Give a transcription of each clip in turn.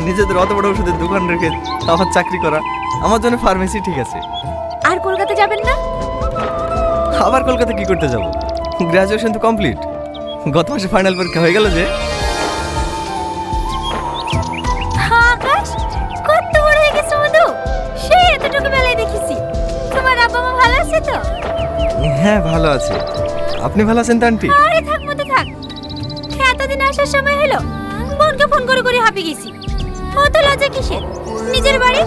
নিজেদের অত বড় ওষুধের দোকান রেখে আমার চাকরি করা, আমার জন্য ফার্মেসি ঠিক আছে। আর কলকাতা যাবেন না? আবার কলকাতা কি করতে যাব? গ্রাজুয়েশন তো কমপ্লিট, গত মাসে ফাইনাল পরীক্ষা হয়ে গেল যে। আকাশ কত বড় হয়ে গেছে মধু, সে এতটুকু বেলায় দেখেছি। তোমার আব্বা মা ভালো আছে তো? হ্যাঁ ভালো আছে, আপনি ভালো আছেন তো আন্টি? আরে থাক মতো থাক, এতদিন আসার সময় হলো, বোনকে ফোন করে করে হাঁপিয়ে গেছি। অত লজ্জা কিসের? নিজের বাড়ি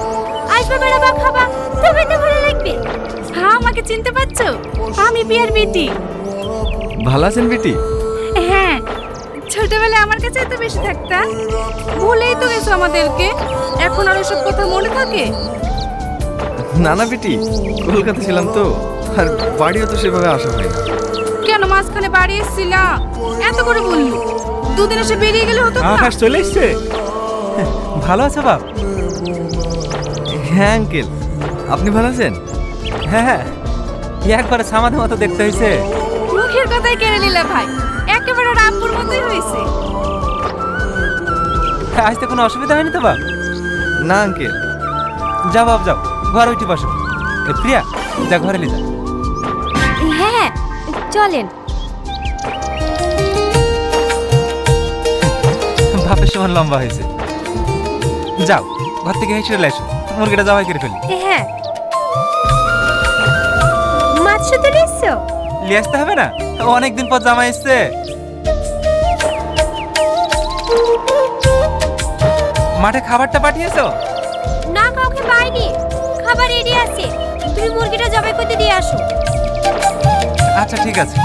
আসবে, বেড়াবা, খাবা, তবে তো ভালো লাগবে। হ্যাঁ, আমাকে চিনতে পারছো? আমি বিয়ার বেটি। ভালো আছেন বেটি? হ্যাঁ, ছোটবেলায় আমার কাছে এত বেশি থাকতা, ভুলেই তো গেছো আমাদেরকে। এখন আর ওসব কথা মনে থাকে? না না বেটি, কলকাতা ছিলাম তো, আর বাড়িও তো সেভাবে আসা হয় না। কেন মাঝখানে বাড়ি এসেছিলা? এত করে বললি, দুদিন এসে বেরিয়ে গেলে হতো না? আকাশ চলে এসছে। ভালো আছে বাপ? হ্যাঁ আঙ্কেল, আপনি ভালো আছেন? হ্যাঁ হ্যাঁ, একবারে সামাদের মতো দেখতে হয়েছে। মুখের কথাই কেড়ে নিলে ভাই, একেবারে রামপুর মতোই হয়েছে। আসতে কোনো অসুবিধা হয়নি তো বাপ? না আঙ্কেল। যাও বাপ যাও, ঘর উঠে বসো। প্রিয়া যা, ঘরে নিয়ে যা। হ্যাঁ চলেন। বাপের সমান লম্বা হয়েছে। যাও ঘর থেকে হেসে চলে এসো, মুরগিটা জবাই করে ফেলি। হ্যাঁ, মাছ শুধু এসছো? নিয়ে আসতে হবে না, অনেকদিন পর জামাই এসছে। মাঠে খাবারটা পাঠিয়েছো? না, কাউকে পাইনি, খাবার রেডি আছে, তুমি মুরগিটা জবাই করতে দিয়ে আসো। আচ্ছা ঠিক আছে।